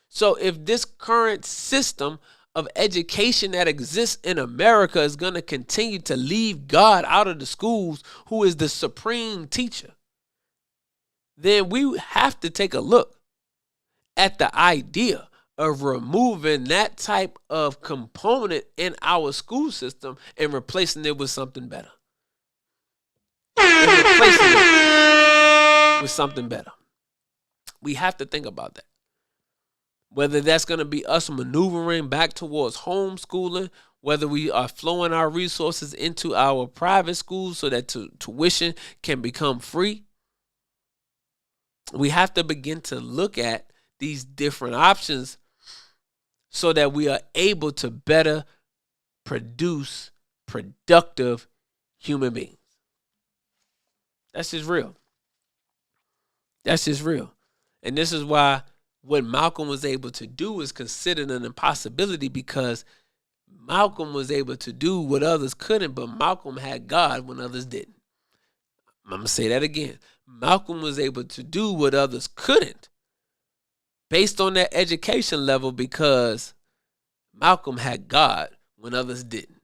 So if this current system of education that exists in America is going to continue to leave God out of the schools, who is the supreme teacher, then we have to take a look at the idea of removing that type of component in our school system and replacing it with something better. We have to think about that. Whether that's going to be us maneuvering back towards homeschooling, whether we are flowing our resources into our private schools so that tuition can become free. We have to begin to look at these different options so that we are able to better produce productive human beings. That's just real. That's just real. And this is why what Malcolm was able to do is considered an impossibility, because Malcolm was able to do what others couldn't, but Malcolm had God when others didn't. I'm going to say that again. Malcolm was able to do what others couldn't based on their education level, because Malcolm had God when others didn't.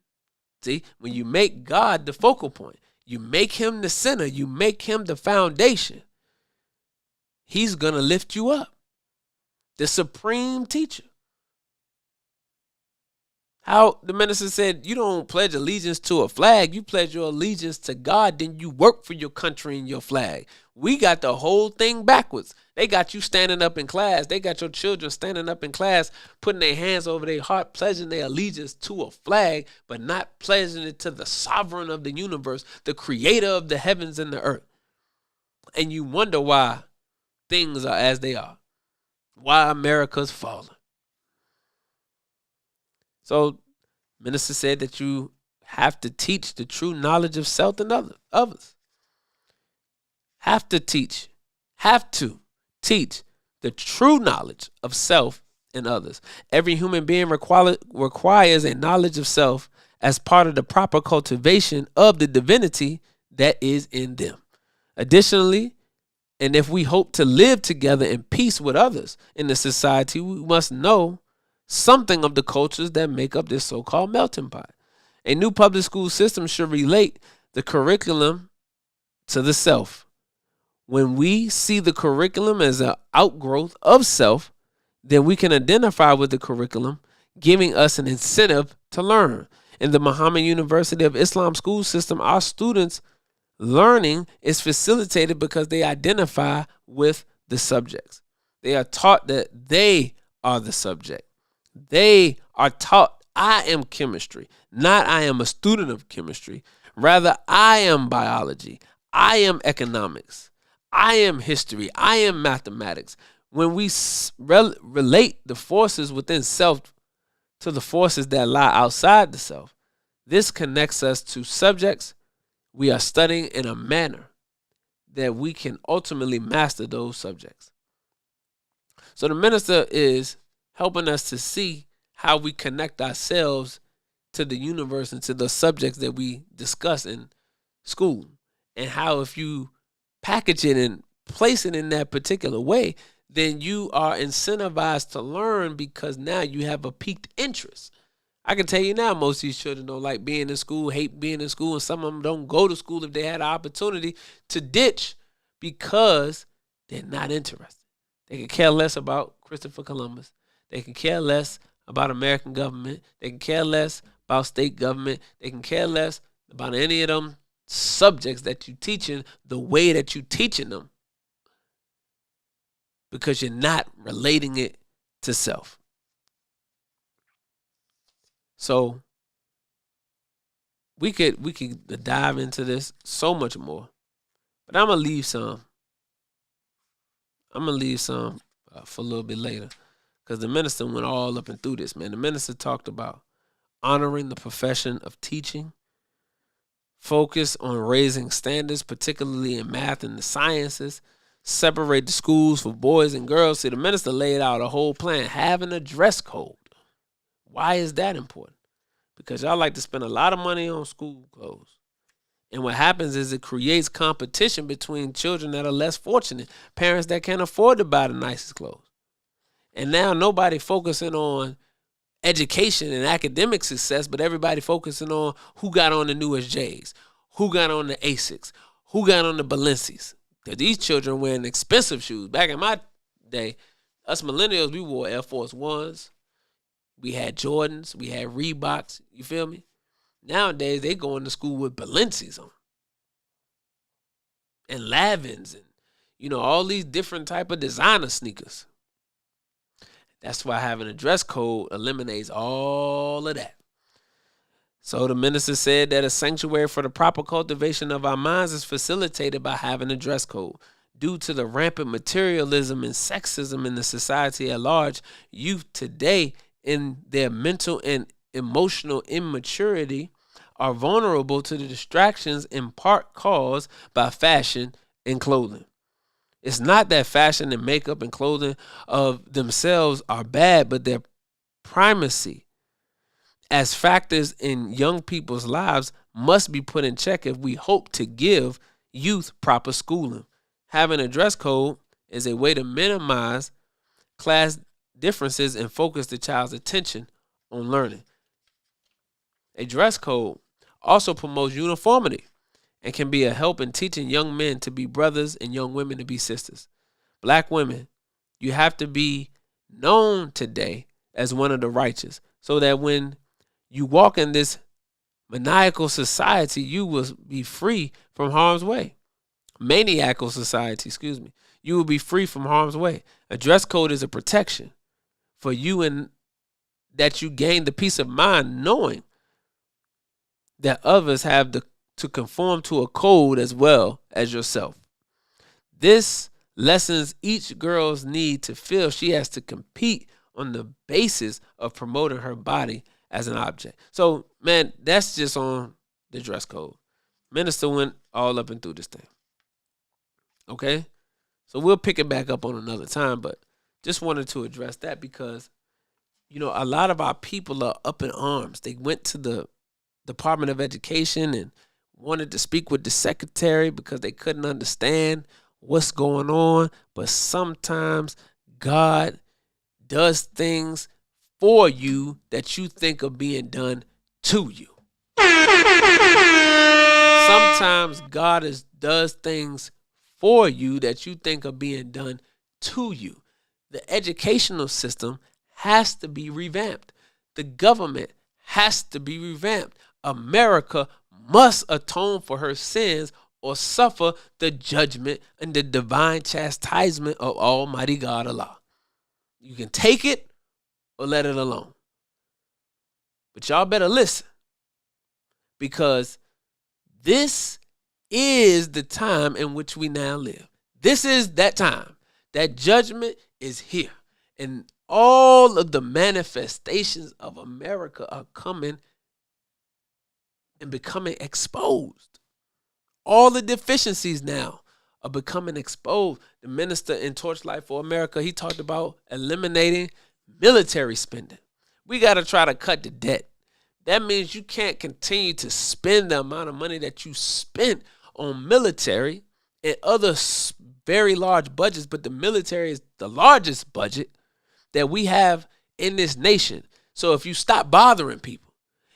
See, when you make God the focal point, you make him the center, you make him the foundation, he's going to lift you up. The supreme teacher. How the minister said, you don't pledge allegiance to a flag, you pledge your allegiance to God, then you work for your country and your flag. We got the whole thing backwards. They got you standing up in class. They got your children standing up in class, putting their hands over their heart, pledging their allegiance to a flag, but not pledging it to the sovereign of the universe, the creator of the heavens and the earth. And you wonder why things are as they are, why America's falling. So, minister said that you have to teach the true knowledge of self and others. Have to teach the true knowledge of self and others. Every human being requires a knowledge of self as part of the proper cultivation of the divinity that is in them. Additionally, and if we hope to live together in peace with others in the society, we must know something of the cultures that make up this so-called melting pot. A new public school system should relate the curriculum to the self. When we see the curriculum as an outgrowth of self, then we can identify with the curriculum, giving us an incentive to learn. In the Muhammad University of Islam school system, our students' learning is facilitated because they identify with the subjects. They are taught that they are the subject. They are taught, I am chemistry, not I am a student of chemistry. Rather, I am biology. I am economics. I am history. I am mathematics. When we relate the forces within self to the forces that lie outside the self, this connects us to subjects we are studying in a manner that we can ultimately master those subjects. So the minister is helping us to see how we connect ourselves to the universe and to the subjects that we discuss in school, and how if you package it and place it in that particular way, then you are incentivized to learn, because now you have a piqued interest. I can tell you now, most of these children don't like being in school, hate being in school, and some of them don't go to school if they had an opportunity to ditch because they're not interested. They can care less about Christopher Columbus. They can care less about American government. They can care less about state government. They can care less about any of them subjects that you're teaching the way that you're teaching them because you're not relating it to self. So we could dive into this so much more, but I'm gonna leave some. For a little bit later, because the minister went all up and through this. Man, the minister talked about honoring the profession of teaching, focus on raising standards, particularly in math and the sciences, separate the schools for boys and girls. See, the minister laid out a whole plan, having a dress code. Why is that important? Because y'all like to spend a lot of money on school clothes. And what happens is it creates competition between children that are less fortunate, parents that can't afford to buy the nicest clothes. And now nobody focusing on education and academic success, but everybody focusing on who got on the newest J's, who got on the Asics, who got on the Balenci's. Because these children wearing expensive shoes. Back in my day, us millennials, we wore Air Force Ones. We had Jordans. We had Reeboks. You feel me? Nowadays, they going to school with Balenci's on. And Lavins and, all these different type of designer sneakers. That's why having a dress code eliminates all of that. So the minister said that a sanctuary for the proper cultivation of our minds is facilitated by having a dress code. Due to the rampant materialism and sexism in the society at large, youth today in their mental and emotional immaturity are vulnerable to the distractions in part caused by fashion and clothing. It's not that fashion and makeup and clothing of themselves are bad, but their primacy as factors in young people's lives must be put in check if we hope to give youth proper schooling. Having a dress code is a way to minimize class differences and focus the child's attention on learning. A dress code also promotes uniformity and can be a help in teaching young men to be brothers and young women to be sisters. Black women, you have to be known today as one of the righteous so that when you walk in this maniacal society, you will be free from harm's way. Maniacal society, you will be free from harm's way. A dress code is a protection for you and that you gain the peace of mind knowing that others have to conform to a code as well as yourself. This lessens each girl's need to feel she has to compete on the basis of promoting her body as an object. So, man, that's just on the dress code. Minister went all up and through this thing. Okay? So we'll pick it back up on another time, but just wanted to address that because, a lot of our people are up in arms. They went to the Department of Education and wanted to speak with the secretary because they couldn't understand what's going on. But sometimes God does things for you that you think are being done to you. Sometimes God does things for you that you think are being done to you. The educational system has to be revamped. The government has to be revamped. America must atone for her sins or suffer the judgment and the divine chastisement of Almighty God Allah. You can take it or let it alone. But y'all better listen, because this is the time in which we now live. This is that time. That judgment is here. And all of the manifestations of America are coming and becoming exposed. All the deficiencies now are becoming exposed. The minister in Torchlight for America, he talked about eliminating military spending. We got to try to cut the debt. That means you can't continue to spend the amount of money that you spent on military and other very large budgets, but the military is the largest budget that we have in this nation. So if you stop bothering people,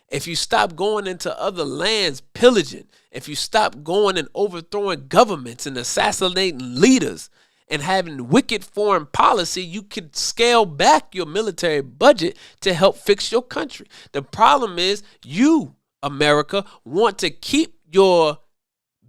if you stop going into other lands pillaging, if you stop going and overthrowing governments and assassinating leaders and having wicked foreign policy, you could scale back your military budget to help fix your country. The problem is you, America, want to keep your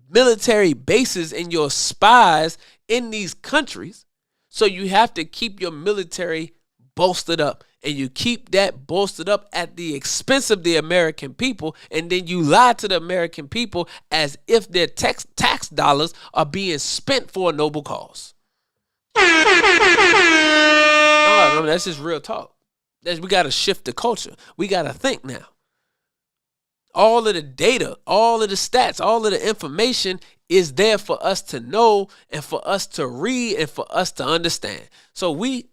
military bases and your spies in these countries. So you have to keep your military bolstered up, and you keep that bolstered up at the expense of the American people, and then you lie to the American people as if their tax dollars are being spent for a noble cause. No, that's just real talk. We got to shift the culture. We got to think now. All of the data, all of the stats, all of the information is there for us to know and for us to read and for us to understand. So we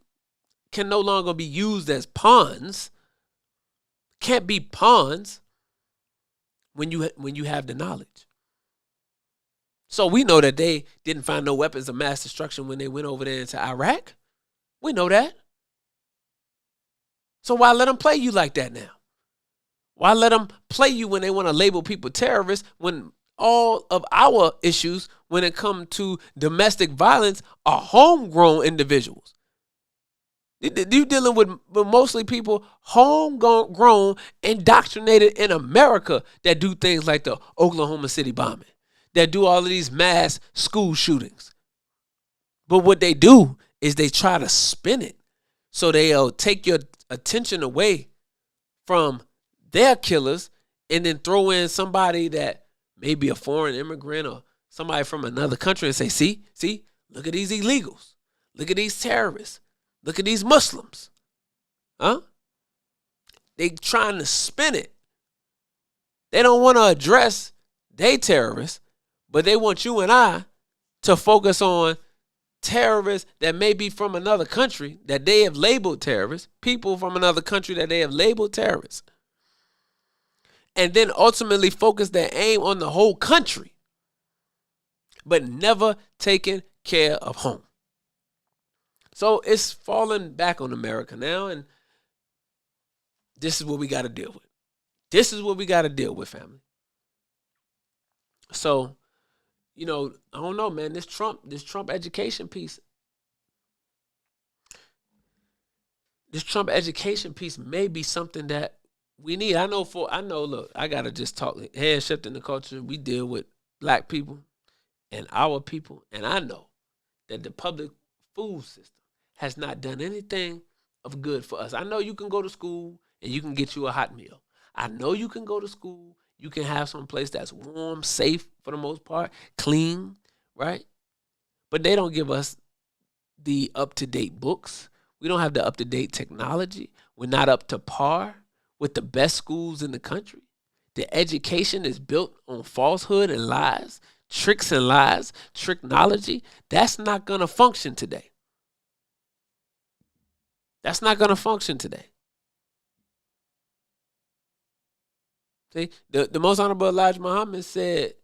can no longer be used as pawns. Can't be pawns when you have the knowledge. So we know that they didn't find no weapons of mass destruction when they went over there into Iraq. We know that. So why let them play you like that now? Why let them play you when they want to label people terrorists when all of our issues when it comes to domestic violence are homegrown individuals? You're dealing with mostly people homegrown, indoctrinated in America that do things like the Oklahoma City bombing, that do all of these mass school shootings. But what they do is they try to spin it so they'll take your attention away from their killers and then throw in somebody that may be a foreign immigrant or somebody from another country and say, see, look at these illegals. Look at these terrorists. Look at these Muslims. Huh? They trying to spin it. They don't want to address they terrorists, but they want you and I to focus on terrorists that may be from another country that they have labeled terrorists, people from another country that they have labeled terrorists, and then ultimately focus their aim on the whole country, but never taking care of home. So it's falling back on America now, and this is what we got to deal with. This is what we got to deal with, family. So, I don't know, man. This Trump education piece. This Trump education piece may be something that we need. Look, I gotta just talk. Head shifting the culture. We deal with black people and our people, and I know that the public food system has not done anything of good for us. I know you can go to school and you can get you a hot meal. I know you can go to school. You can have some place that's warm, safe for the most part, clean, right? But they don't give us the up-to-date books. We don't have the up-to-date technology. We're not up to par with the best schools in the country. The education is built on falsehood and lies, tricks and lies, tricknology. That's not going to function today. That's not going to function today. See, the most honorable Elijah Muhammad said,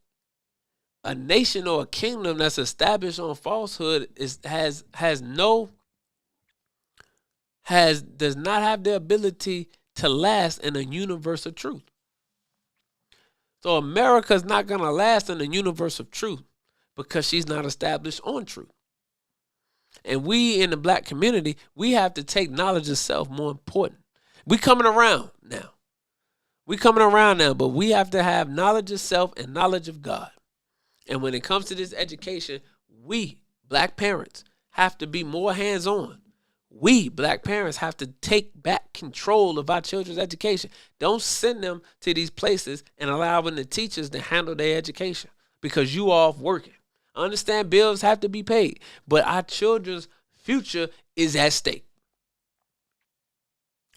a nation or a kingdom that's established on falsehood does not have the ability to last in a universe of truth. So America's not going to last in a universe of truth because she's not established on truth. And we in the black community, we have to take knowledge of self more important. We coming around now, but we have to have knowledge of self and knowledge of God. And when it comes to this education, we, black parents, have to be more hands-on. We, black parents, have to take back control of our children's education. Don't send them to these places and allowing the teachers to handle their education because you off working. I understand bills have to be paid, but our children's future is at stake.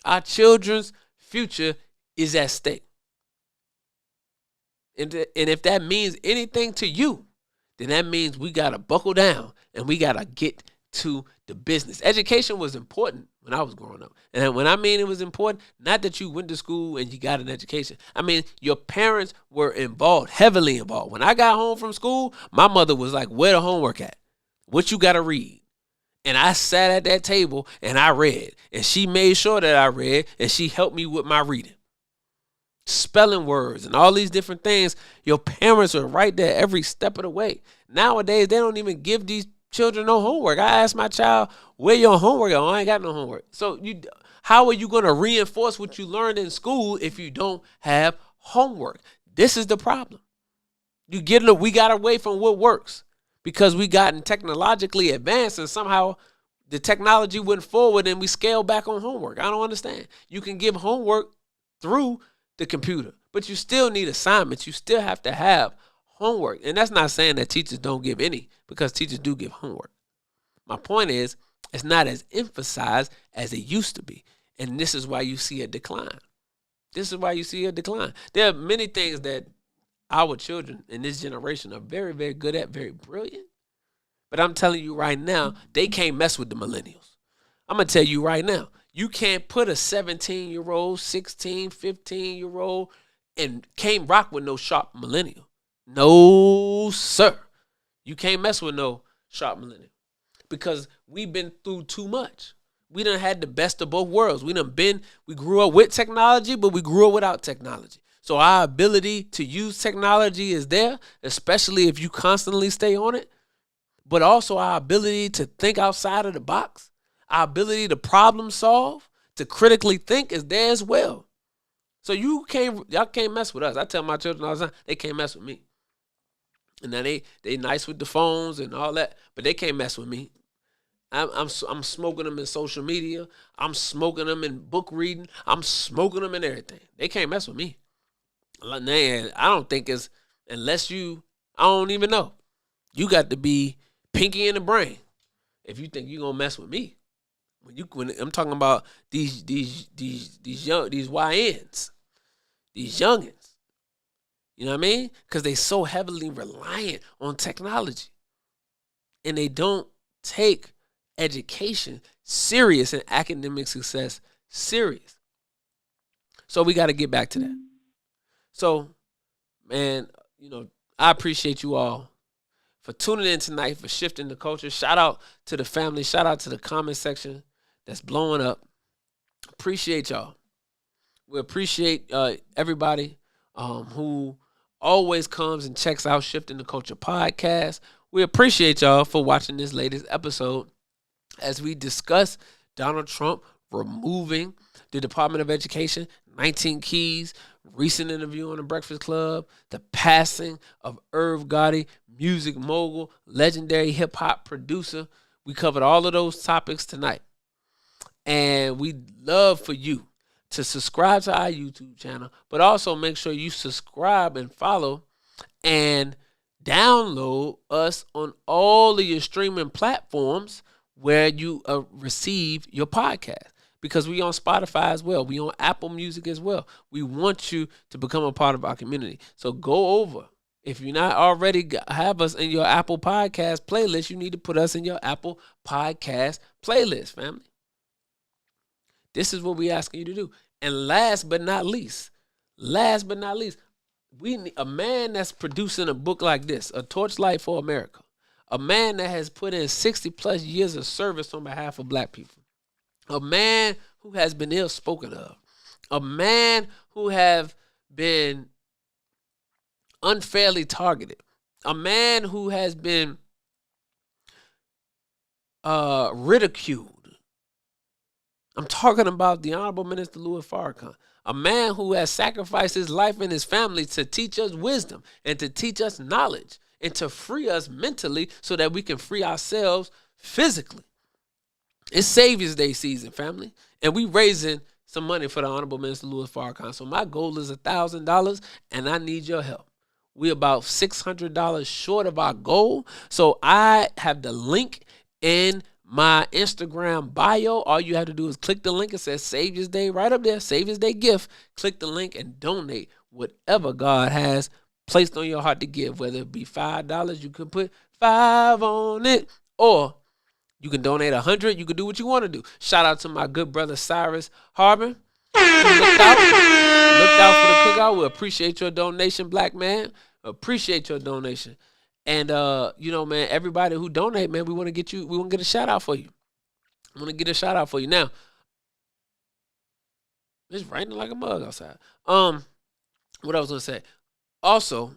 Our children's future is at stake. And if that means anything to you, then that means we got to buckle down and we got to get to the business. Education was important when I was growing up. And when I mean it was important, not that you went to school and you got an education. I mean, your parents were involved, heavily involved. When I got home from school, my mother was like, where the homework at? What you got to read? And I sat at that table and I read. And she made sure that I read, and she helped me with my reading. Spelling words and all these different things. Your parents are right there every step of the way. Nowadays, they don't even give these children no homework. I asked my child, where your homework? Oh, I ain't got no homework. So how are you going to reinforce what you learned in school if you don't have homework? This is the problem. We got away from what works because we gotten technologically advanced, and somehow the technology went forward and we scaled back on homework. I don't understand. You can give homework through the computer, but you still need assignments. You still have to have homework. And that's not saying that teachers don't give any, because teachers do give homework. My point is, it's not as emphasized as it used to be. And this is why you see a decline. There are many things that our children in this generation are very, very good at, very brilliant. But I'm telling you right now, they can't mess with the millennials. I'm going to tell you right now, you can't put a 17-year-old, 16, 15-year-old and can't rock with no sharp millennial. No, sir. You can't mess with no sharp millennial because we've been through too much. We done had the best of both worlds. We grew up with technology, but we grew up without technology. So our ability to use technology is there, especially if you constantly stay on it. But also our ability to think outside of the box, our ability to problem solve, to critically think is there as well. So y'all can't mess with us. I tell my children all the time, they can't mess with me. And now they nice with the phones and all that, but they can't mess with me. I'm smoking them in social media. I'm smoking them in book reading. I'm smoking them in everything. They can't mess with me. I don't think it's, unless I don't even know. You got to be pinky in the brain if you think you're gonna mess with me. When I'm talking about these YNs, these youngins. You know what I mean? Because they so heavily reliant on technology. And they don't take education serious and academic success serious. So we got to get back to that. So, man, I appreciate you all for tuning in tonight, for shifting the culture. Shout out to the family. Shout out to the comment section that's blowing up. Appreciate y'all. We appreciate everybody who always comes and checks out Shifting the Culture podcast. We appreciate y'all for watching this latest episode as we discuss Donald Trump removing the Department of Education, 19 keys, recent interview on the Breakfast Club, the passing of Irv Gotti, music mogul, legendary hip-hop producer. We covered all of those topics tonight. And we'd love for you to subscribe to our YouTube channel, but also make sure you subscribe and follow and download us on all of your streaming platforms where you receive your podcast. Because we on Spotify as well. We on Apple Music as well. We want you to become a part of our community. So go over. If you're not already have us in your Apple Podcast playlist, you need to put us in your Apple Podcast playlist, family. This is what we asking you to do. And last but not least, we need a man that's producing a book like this, A Torchlight for America. A man that has put in 60 plus years of service on behalf of black people. A man who has been ill spoken of. A man who have been unfairly targeted. A man who has been ridiculed. I'm talking about the Honorable Minister Louis Farrakhan. A man who has sacrificed his life and his family to teach us wisdom and to teach us knowledge and to free us mentally so that we can free ourselves physically. It's Savior's Day season, family. And we raising some money for the Honorable Minister Louis Farrakhan. So my goal is $1,000 and I need your help. We're about $600 short of our goal. So I have the link in my Instagram bio. All you have to do is click the link. It says Savior's Day right up there. Savior's Day gift. Click the link and donate whatever God has placed on your heart to give. Whether it be $5, you can put 5 on it. Or you can donate 100. You can do what you want to do. Shout out to my good brother Cyrus Harbin. Looked out for the cookout. We appreciate your donation, black man. Appreciate your donation. And you know, man, everybody who donate, man, we want to get a shout out for you. I want to get a shout out for you. Now, it's raining like a mug outside. What I was gonna say. Also,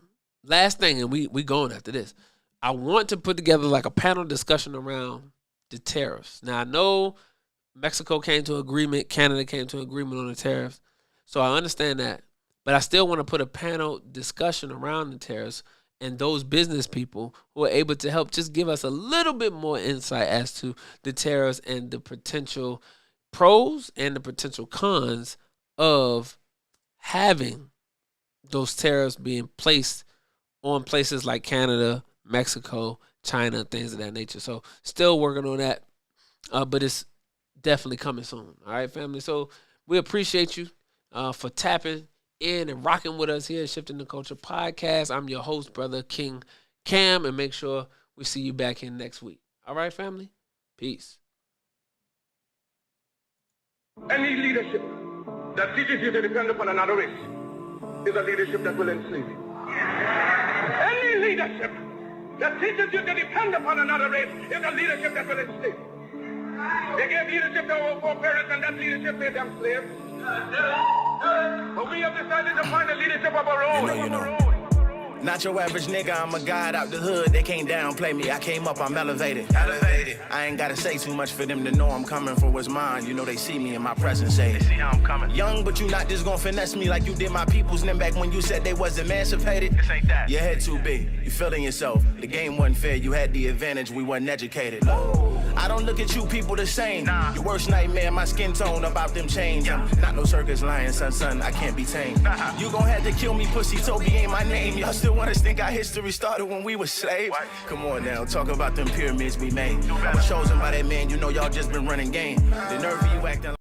last thing, and we going after this. I want to put together like a panel discussion around the tariffs. Now I know Mexico came to agreement, Canada came to agreement on the tariffs, so I understand that. But I still want to put a panel discussion around the tariffs and those business people who are able to help just give us a little bit more insight as to the tariffs and the potential pros and the potential cons of having those tariffs being placed on places like Canada, Mexico, China, things of that nature. So still working on that, but it's definitely coming soon. All right, family. So we appreciate you for tapping in and rocking with us here at Shifting the Culture Podcast. I'm your host, Brother King Cam, and make sure we see you back in next week. All right, family? Peace. Any leadership that teaches you to depend upon another race is a leadership that will enslave you. Any leadership that teaches you to depend upon another race is a leadership that will enslave you. They gave leadership to our foreparents, and that leadership made them slaves. But we have decided to find a leadership of our own. You know. Not your average nigga, I'm a god out the hood. They can't downplay me. I came up, I'm elevated. I ain't gotta say too much for them to know I'm coming for what's mine. You know they see me in my presence, say they see how I'm coming. Young, but you not just gonna finesse me like you did my peoples. Then back when you said they was emancipated. This ain't that. Your head too big, you feeling yourself. The game wasn't fair, you had the advantage, we wasn't educated. I don't look at you people the same. Your worst nightmare, my skin tone about them chains. Not no circus lion, son, I can't be tamed. You gon' have to kill me, pussy, Toby ain't my name. Y'all still want us think our history started when we were slaves? Come on now, talk about them pyramids we made. I was chosen by that man, you know y'all just been running game. The nerve of you acting like